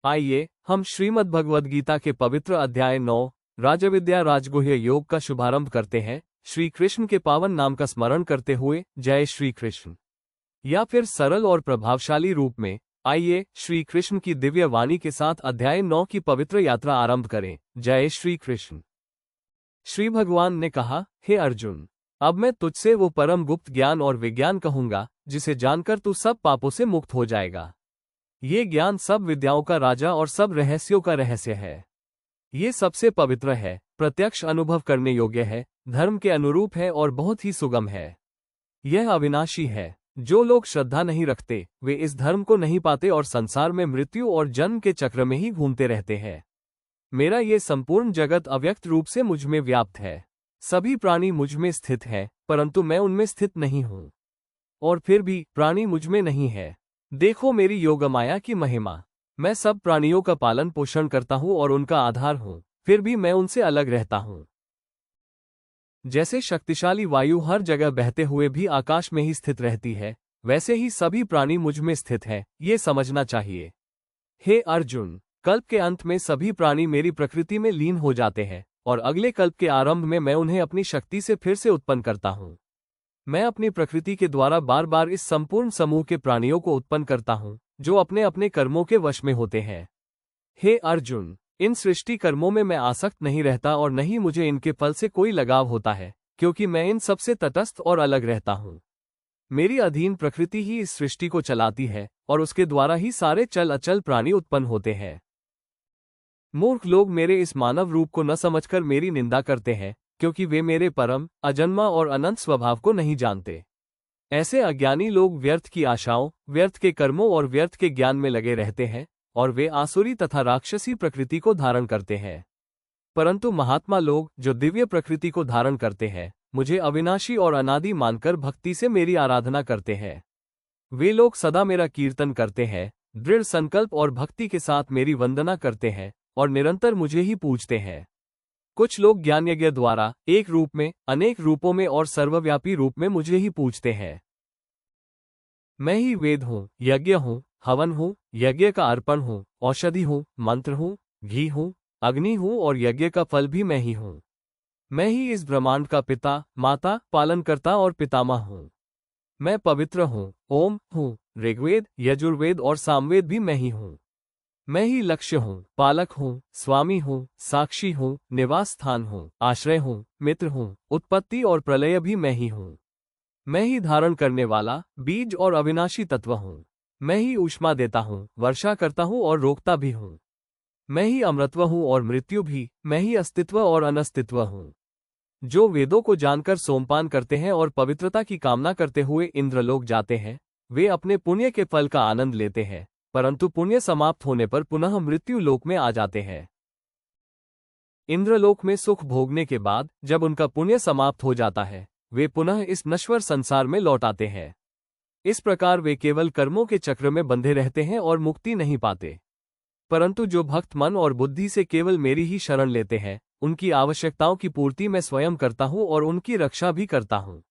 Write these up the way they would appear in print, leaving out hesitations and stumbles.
आइए हम श्रीमद् भगवद गीता के पवित्र अध्याय 9 राजविद्या राजगुह्य योग का शुभारंभ करते हैं, श्री कृष्ण के पावन नाम का स्मरण करते हुए। जय श्री कृष्ण। या फिर सरल और प्रभावशाली रूप में आइए श्री कृष्ण की दिव्य वाणी के साथ अध्याय 9 की पवित्र यात्रा आरंभ करें। जय श्री कृष्ण। श्री भगवान ने कहा, हे अर्जुन, अब मैं तुझसे वो परम गुप्त ज्ञान और विज्ञान कहूंगा जिसे जानकर तू सब पापों से मुक्त हो जाएगा। ये ज्ञान सब विद्याओं का राजा और सब रहस्यों का रहस्य है। ये सबसे पवित्र है, प्रत्यक्ष अनुभव करने योग्य है, धर्म के अनुरूप है और बहुत ही सुगम है। यह अविनाशी है। जो लोग श्रद्धा नहीं रखते वे इस धर्म को नहीं पाते और संसार में मृत्यु और जन्म के चक्र में ही घूमते रहते हैं। मेरा ये संपूर्ण जगत अव्यक्त रूप से मुझ में व्याप्त है। सभी प्राणी मुझ में स्थित है, परंतु मैं उनमें स्थित नहीं हूँ। और फिर भी प्राणी मुझ में नहीं है। देखो मेरी योगमाया की महिमा। मैं सब प्राणियों का पालन पोषण करता हूँ और उनका आधार हूँ, फिर भी मैं उनसे अलग रहता हूँ। जैसे शक्तिशाली वायु हर जगह बहते हुए भी आकाश में ही स्थित रहती है, वैसे ही सभी प्राणी मुझ में स्थित है, ये समझना चाहिए। हे अर्जुन, कल्प के अंत में सभी प्राणी मेरी प्रकृति में लीन हो जाते हैं और अगले कल्प के आरंभ में मैं उन्हें अपनी शक्ति से फिर से उत्पन्न करता हूँ। मैं अपनी प्रकृति के द्वारा बार बार इस संपूर्ण समूह के प्राणियों को उत्पन्न करता हूँ जो अपने अपने कर्मों के वश में होते हैं। हे अर्जुन, इन सृष्टि कर्मों में मैं आसक्त नहीं रहता और न ही मुझे इनके फल से कोई लगाव होता है, क्योंकि मैं इन सबसे तटस्थ और अलग रहता हूँ। मेरी अधीन प्रकृति ही इस सृष्टि को चलाती है और उसके द्वारा ही सारे चल अचल प्राणी उत्पन्न होते हैं। मूर्ख लोग मेरे इस मानव रूप को न समझकर मेरी निंदा करते हैं, क्योंकि वे मेरे परम, अजन्मा और अनंत स्वभाव को नहीं जानते। ऐसे अज्ञानी लोग व्यर्थ की आशाओं, व्यर्थ के कर्मों और व्यर्थ के ज्ञान में लगे रहते हैं और वे आसुरी तथा राक्षसी प्रकृति को धारण करते हैं। परंतु महात्मा लोग जो दिव्य प्रकृति को धारण करते हैं, मुझे अविनाशी और अनादि मानकर भक्ति से मेरी आराधना करते हैं। वे लोग सदा मेरा कीर्तन करते हैं, दृढ़ संकल्प और भक्ति के साथ मेरी वंदना करते हैं और निरंतर मुझे ही पूजते हैं। कुछ लोग ज्ञान यज्ञ द्वारा एक रूप में, अनेक रूपों में और सर्वव्यापी रूप में मुझे ही पूजते हैं। मैं ही वेद हूँ, यज्ञ हूँ, हवन हूँ, यज्ञ का अर्पण हूँ, औषधि हूँ, मंत्र हूँ, घी हूँ, अग्नि हूँ और यज्ञ का फल भी मैं ही हूँ। मैं ही इस ब्रह्मांड का पिता, माता, पालनकर्ता और पितामह हूँ। मैं पवित्र हूँ, ओम हूँ, ऋग्वेद, यजुर्वेद और सामवेद भी मैं ही हूँ। मैं ही लक्ष्य हूँ, पालक हूँ, स्वामी हूँ, साक्षी हूँ, निवास स्थान हूँ, आश्रय हूँ, मित्र हूँ, उत्पत्ति और प्रलय भी मैं ही हूँ। मैं ही धारण करने वाला, बीज और अविनाशी तत्व हूँ। मैं ही ऊष्मा देता हूँ, वर्षा करता हूँ और रोकता भी हूँ। मैं ही अमृतत्व हूँ और मृत्यु भी, मैं ही अस्तित्व और अनस्तित्व हूँ। जो वेदों को जानकर सोमपान करते हैं और पवित्रता की कामना करते हुए इंद्रलोक जाते हैं, वे अपने पुण्य के फल का आनंद लेते हैं, परंतु पुण्य समाप्त होने पर पुनः मृत्यु लोक में आ जाते हैं। इंद्रलोक में सुख भोगने के बाद जब उनका पुण्य समाप्त हो जाता है, वे पुनः इस नश्वर संसार में लौट आते हैं। इस प्रकार वे केवल कर्मों के चक्र में बंधे रहते हैं और मुक्ति नहीं पाते। परंतु जो भक्त मन और बुद्धि से केवल मेरी ही शरण लेते हैं, उनकी आवश्यकताओं की पूर्ति मैं स्वयं करता हूँ और उनकी रक्षा भी करता हूँ।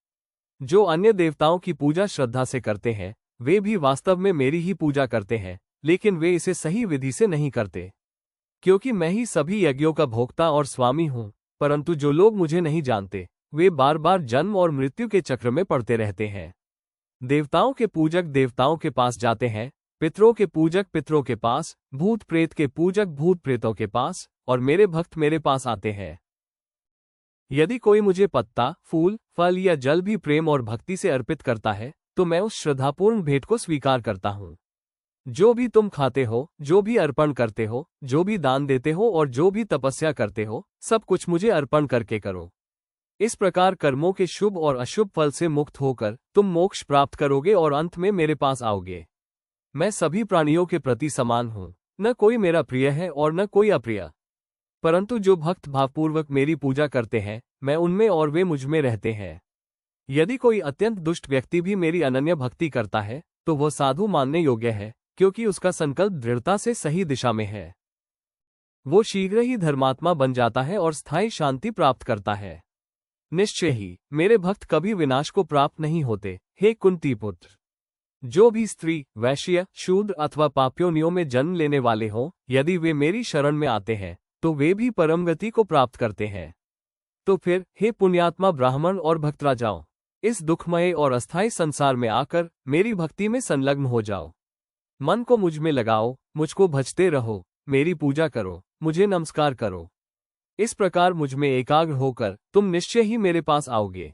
जो अन्य देवताओं की पूजा श्रद्धा से करते हैं, वे भी वास्तव में मेरी ही पूजा करते हैं, लेकिन वे इसे सही विधि से नहीं करते। क्योंकि मैं ही सभी यज्ञों का भोक्ता और स्वामी हूँ, परंतु जो लोग मुझे नहीं जानते, वे बार बार जन्म और मृत्यु के चक्र में पड़ते रहते हैं। देवताओं के पूजक देवताओं के पास जाते हैं, पितरों के पूजक पितरों के पास, भूत प्रेत के पूजक भूत प्रेतों के पास, और मेरे भक्त मेरे पास आते हैं। यदि कोई मुझे पत्ता, फूल, फल या जल भी प्रेम और भक्ति से अर्पित करता है, तो मैं उस श्रद्धापूर्ण भेंट को स्वीकार करता हूँ। जो भी तुम खाते हो, जो भी अर्पण करते हो, जो भी दान देते हो और जो भी तपस्या करते हो, सब कुछ मुझे अर्पण करके करो। इस प्रकार कर्मों के शुभ और अशुभ फल से मुक्त होकर तुम मोक्ष प्राप्त करोगे और अंत में मेरे पास आओगे। मैं सभी प्राणियों के प्रति समान हूँ, न कोई मेरा प्रिय है और न कोई अप्रिय। परंतु जो भक्त भावपूर्वक मेरी पूजा करते हैं, मैं उनमें और वे मुझ में रहते हैं। यदि कोई अत्यंत दुष्ट व्यक्ति भी मेरी अनन्य भक्ति करता है, तो वह साधु मानने योग्य है, क्योंकि उसका संकल्प दृढ़ता से सही दिशा में है। वो शीघ्र ही धर्मात्मा बन जाता है और स्थायी शांति प्राप्त करता है। निश्चय ही मेरे भक्त कभी विनाश को प्राप्त नहीं होते। हे कुंती पुत्र, जो भी स्त्री, वैश्य, शूद्र अथवा पाप्योनियों में जन्म लेने वाले हों, यदि वे मेरी शरण में आते हैं तो वे भी परम गति को प्राप्त करते हैं। तो फिर हे पुण्यात्मा ब्राह्मण और भक्त राजाओं, इस दुखमय और अस्थायी संसार में आकर मेरी भक्ति में संलग्न हो जाओ। मन को मुझ में लगाओ, मुझको भजते रहो, मेरी पूजा करो, मुझे नमस्कार करो। इस प्रकार मुझ में एकाग्र होकर तुम निश्चय ही मेरे पास आओगे।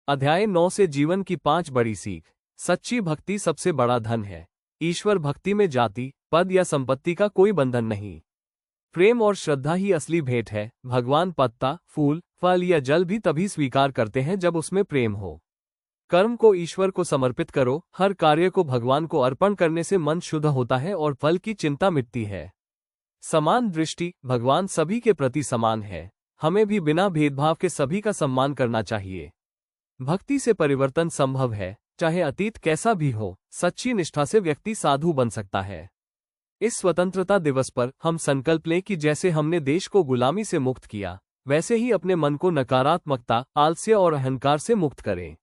अध्याय 9 से जीवन की 5 बड़ी सीख। सच्ची भक्ति सबसे बड़ा धन है। ईश्वर भक्ति में जाति, पद या संपत्ति का कोई बंधन नहीं। प्रेम और श्रद्धा ही असली भेंट है। भगवान पत्ता, फूल, फल या जल भी तभी स्वीकार करते हैं जब उसमें प्रेम हो। कर्म को ईश्वर को समर्पित करो। हर कार्य को भगवान को अर्पण करने से मन शुद्ध होता है और फल की चिंता मिटती है। समान दृष्टि। भगवान सभी के प्रति समान है। हमें भी बिना भेदभाव के सभी का सम्मान करना चाहिए। भक्ति से परिवर्तन संभव है, चाहे अतीत कैसा भी हो। सच्ची निष्ठा से व्यक्ति साधु बन सकता है। इस स्वतंत्रता दिवस पर हम संकल्प लें कि जैसे हमने देश को गुलामी से मुक्त किया, वैसे ही अपने मन को नकारात्मकता, आलस्य और अहंकार से मुक्त करें।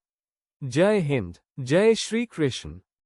जय हिंद, जय श्री कृष्ण।